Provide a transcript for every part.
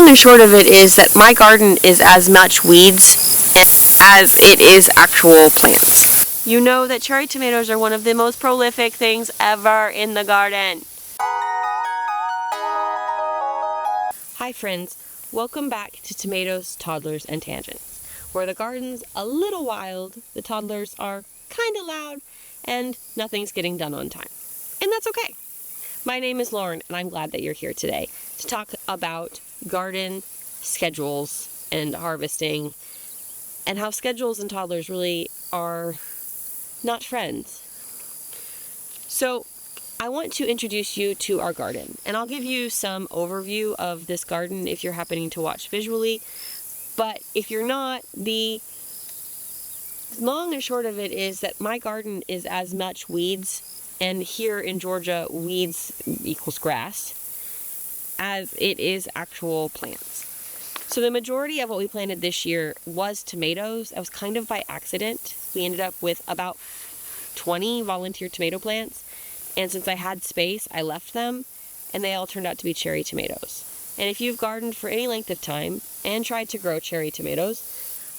long and short of it is that my garden is as much weeds as it is actual plants. You know that cherry tomatoes are one of the most prolific things ever in the garden. Hi friends, welcome back to Tomatoes, Toddlers, and Tangents, where the garden's a little wild, the toddlers are kinda loud, and nothing's getting done on time. And that's okay. My name is Lauren, and I'm glad that you're here today to talk about garden schedules and harvesting, and how schedules and toddlers really are not friends. So I want to introduce you to our garden, and I'll give you some overview of this garden if you're happening to watch visually, but if you're not, the long and short of it is that my garden is as much weeds, and here in Georgia, weeds equals grass, as it is actual plants. So the majority of what we planted this year was tomatoes. That was kind of by accident. We ended up with about 20 volunteer tomato plants, and since I had space, I left them, and they all turned out to be cherry tomatoes. And if you've gardened for any length of time and tried to grow cherry tomatoes,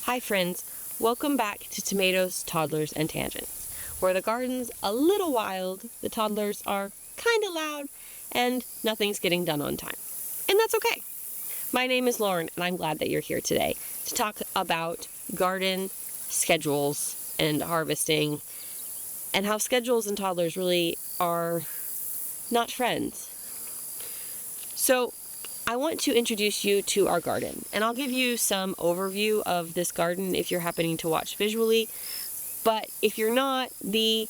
hi friends, welcome back to Tomatoes, Toddlers, and Tangents, where the garden's a little wild, the toddlers are kinda loud, and nothing's getting done on time. And that's okay. My name is Lauren, and I'm glad that you're here today to talk about garden schedules and harvesting, and how schedules and toddlers really are not friends. So I want to introduce you to our garden, and I'll give you some overview of this garden if you're happening to watch visually, but if you're not, the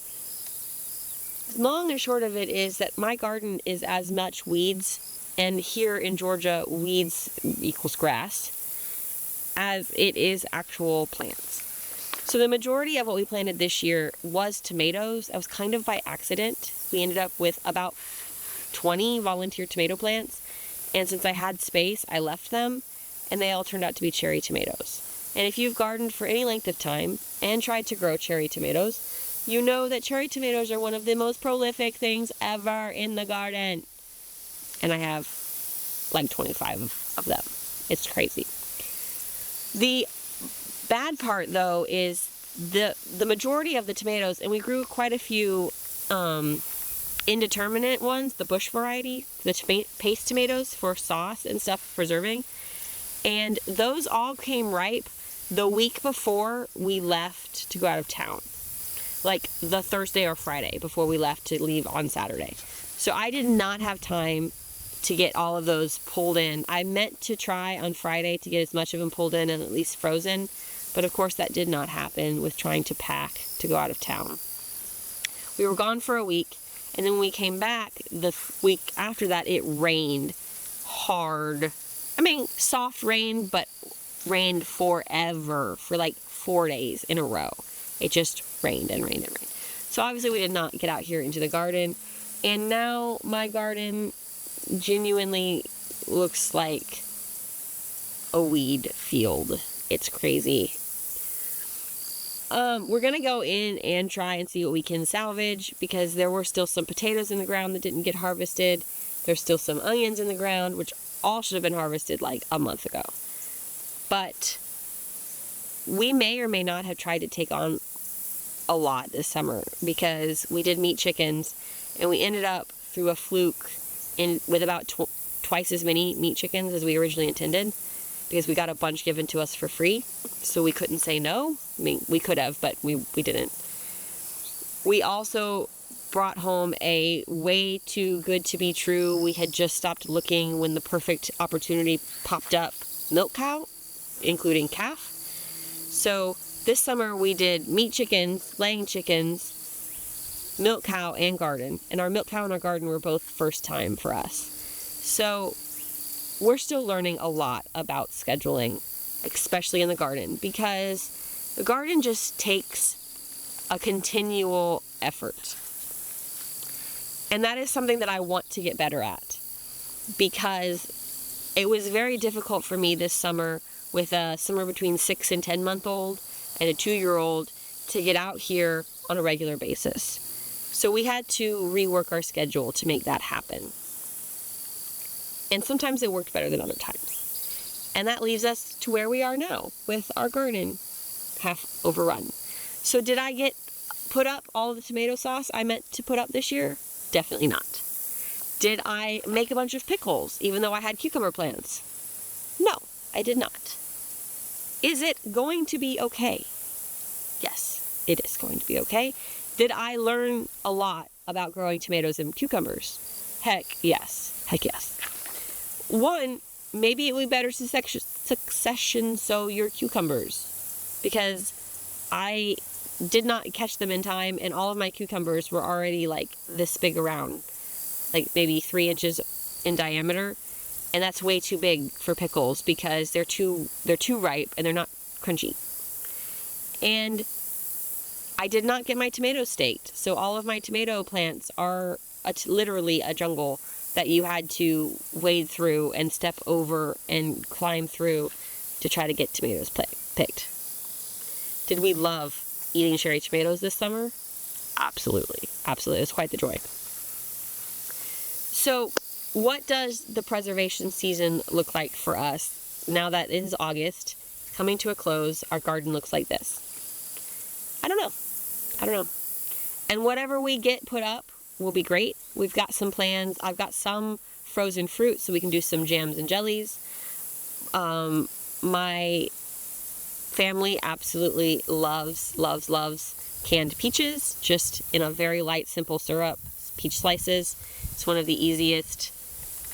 long and short of it is that my garden is as much weeds, and here in Georgia, weeds equals grass, as it is actual plants. So the majority of what we planted this year was tomatoes. That was kind of by accident. We ended up with about 20 volunteer tomato plants, and since I had space, I left them, and they all turned out to be cherry tomatoes. And if you've gardened for any length of time and tried to grow cherry tomatoes, you know that cherry tomatoes are one of the most prolific things ever in the garden. And I have like 25 of them. It's crazy. The bad part, though, is the majority of the tomatoes, and we grew quite a few indeterminate ones, the bush variety, the paste tomatoes for sauce and stuff, preserving, and those all came ripe the week before we left to go out of town, like the Thursday or Friday before we left to leave on Saturday. So I did not have time to get all of those pulled in. I meant to try on Friday to get as much of them pulled in and at least frozen, but of course that did not happen with trying to pack to go out of town. We were gone for a week, and then when we came back the week after that, it rained hard. I mean, soft rain, but rained forever for like 4 days in a row. It just rained and rained and rained. So obviously we did not get out here into the garden, and now my garden genuinely looks like a weed field. It's crazy. We're gonna go in and try and see what we can salvage, because there were still some potatoes in the ground that didn't get harvested. There's still some onions in the ground, which all should have been harvested like a month ago. But we may or may not have tried to take on a lot this summer, because we did meat chickens, and we ended up through a fluke with about twice as many meat chickens as we originally intended, because we got a bunch given to us for free, so we couldn't say no. I mean, we could have, but we didn't. We also brought home a way too good to be true. We had just stopped looking when the perfect opportunity popped up, milk cow, including calf. So this summer we did meat chickens, laying chickens, milk cow, and garden. And our milk cow and our garden were both first time for us. So we're still learning a lot about scheduling, especially in the garden, because the garden just takes a continual effort. And that is something that I want to get better at, because it was very difficult for me this summer with a somewhere between 6 and 10 month old and a 2-year-old to get out here on a regular basis. So we had to rework our schedule to make that happen. And sometimes it worked better than other times. And that leaves us to where we are now with our garden half overrun. So did I put up all of the tomato sauce I meant to put up this year? Definitely not. Did I make a bunch of pickles even though I had cucumber plants? No, I did not. Is it going to be okay? Yes, it is going to be okay. Did I learn a lot about growing tomatoes and cucumbers? Heck yes. Heck yes. One, maybe it would be better succession sow your cucumbers, because I did not catch them in time, and all of my cucumbers were already like this big around, like maybe 3 inches in diameter, and that's way too big for pickles because they're too ripe and they're not crunchy. And I did not get my tomatoes staked, so all of my tomato plants are literally a jungle that you had to wade through and step over and climb through to try to get tomatoes picked. Did we love eating cherry tomatoes this summer? Absolutely. Absolutely. It was quite the joy. So, what does the preservation season look like for us now that it is August, coming to a close? Our garden looks like this. I don't know. And whatever we get put up will be great. We've got some plans. I've got some frozen fruit so we can do some jams and jellies. My family absolutely loves canned peaches, just in a very light, simple syrup, peach slices. It's one of the easiest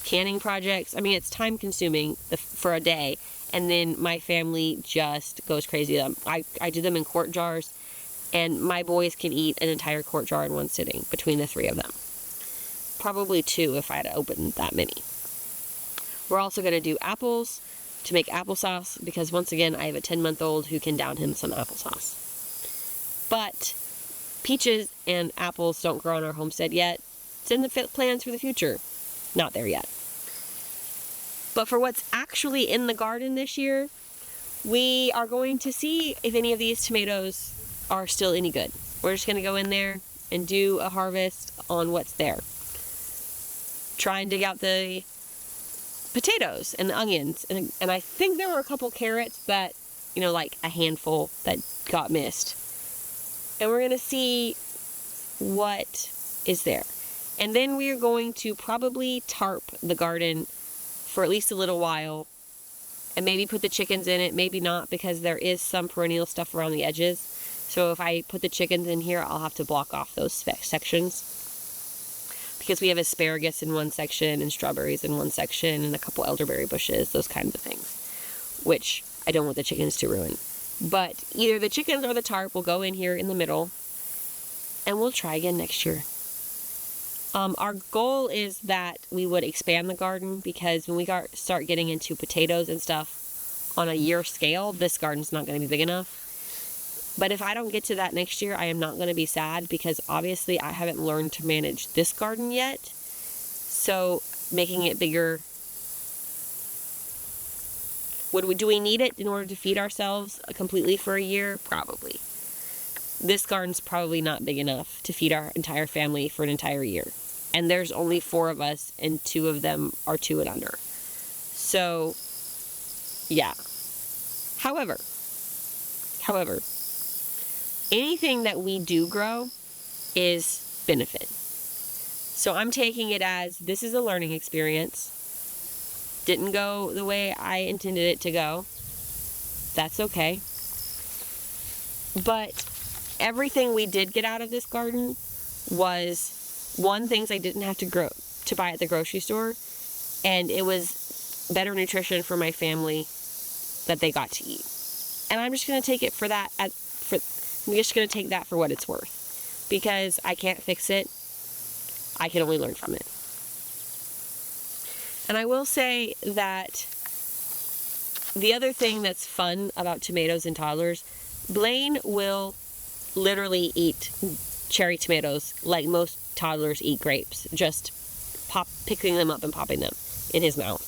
canning projects. I mean, it's time consuming for a day, and then my family just goes crazy. I do them in quart jars, and my boys can eat an entire quart jar in one sitting between the 3 of them. Probably 2 if I had opened that many. We're also going to do apples to make applesauce, because once again, I have a 10-month-old who can down him some applesauce. But peaches and apples don't grow on our homestead yet. It's in the plans for the future. Not there yet. But for what's actually in the garden this year, we are going to see if any of these tomatoes are still any good. We're just going to go in there and do a harvest on what's there. Try and dig out the potatoes and the onions, and I think there were a couple carrots that, like a handful that got missed. And we're going to see what is there. And then we are going to probably tarp the garden for at least a little while, and maybe put the chickens in it, maybe not, because there is some perennial stuff around the edges. So if I put the chickens in here, I'll have to block off those sections, because we have asparagus in one section and strawberries in one section and a couple elderberry bushes, those kinds of things, which I don't want the chickens to ruin. But either the chickens or the tarp will go in here in the middle, and we'll try again next year. Our goal is that we would expand the garden, because when we start getting into potatoes and stuff on a year scale, this garden's not going to be big enough. But if I don't get to that next year, I am not going to be sad, because obviously I haven't learned to manage this garden yet. So making it bigger, do we need it in order to feed ourselves completely for a year? Probably. This garden's probably not big enough to feed our entire family for an entire year. And there's only 4 of us, and 2 of them are 2 and under. So, yeah. However, anything that we do grow is benefit. So I'm taking it as this is a learning experience. Didn't go the way I intended it to go. That's okay. But everything we did get out of this garden was, one, things I didn't have to buy at the grocery store, and it was better nutrition for my family that they got to eat. And I'm just going to take it for that. I'm just going to take that for what it's worth, because I can't fix it. I can only learn from it. And I will say that the other thing that's fun about tomatoes and toddlers, Blaine will literally eat cherry tomatoes like most toddlers eat grapes, just picking them up and popping them in his mouth.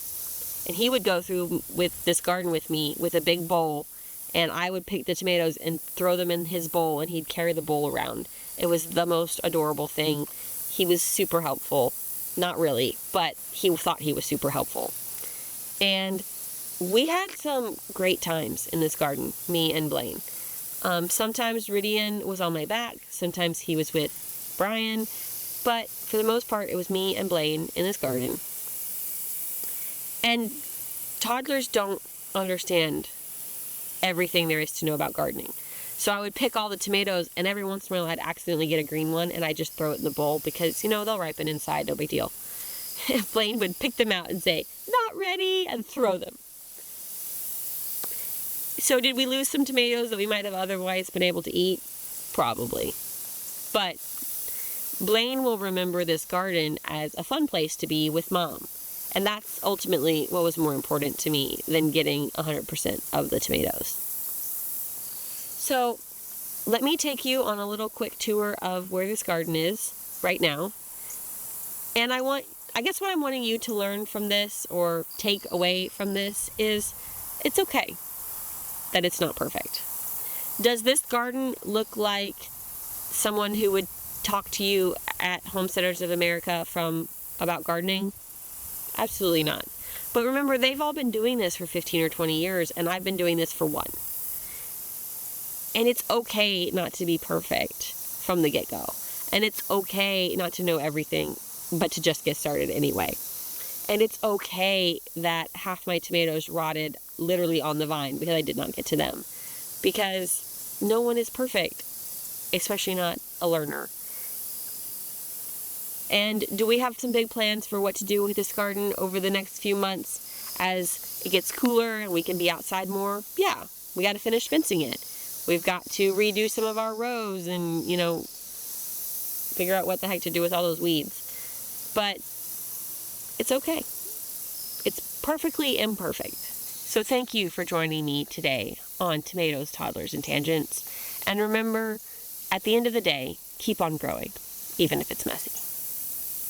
And he would go through with this garden with me with a big bowl, and I would pick the tomatoes and throw them in his bowl, and he'd carry the bowl around. It was the most adorable thing. He was super helpful. Not really, but he thought he was super helpful. And we had some great times in this garden, me and Blaine. Sometimes Rydian was on my back, sometimes he was with Brian, but for the most part, it was me and Blaine in this garden. And toddlers don't understand everything there is to know about gardening. So I would pick all the tomatoes, and every once in a while I'd accidentally get a green one, and I'd just throw it in the bowl because, they'll ripen inside, no big deal. Blaine would pick them out and say, "Not ready," and throw them. So did we lose some tomatoes that we might have otherwise been able to eat? Probably. But Blaine will remember this garden as a fun place to be with Mom. And that's ultimately what was more important to me than getting 100% of the tomatoes. So let me take you on a little quick tour of where this garden is right now. And I guess what I'm wanting you to learn from this or take away from this is it's okay that it's not perfect. Does this garden look like someone who would talk to you at Homesteaders of America about gardening? Absolutely not. But remember, they've all been doing this for 15 or 20 years, and I've been doing this for 1. And it's okay not to be perfect from the get-go. And it's okay not to know everything, but to just get started anyway. And it's okay that half my tomatoes rotted literally on the vine because I did not get to them. Because no one is perfect, especially not a learner. And do we have some big plans for what to do with this garden over the next few months as it gets cooler and we can be outside more? Yeah, we got to finish fencing it. We've got to redo some of our rows and, figure out what the heck to do with all those weeds. But it's okay. It's perfectly imperfect. So thank you for joining me today on Tomatoes, Toddlers, and Tangents. And remember, at the end of the day, keep on growing, even if it's messy.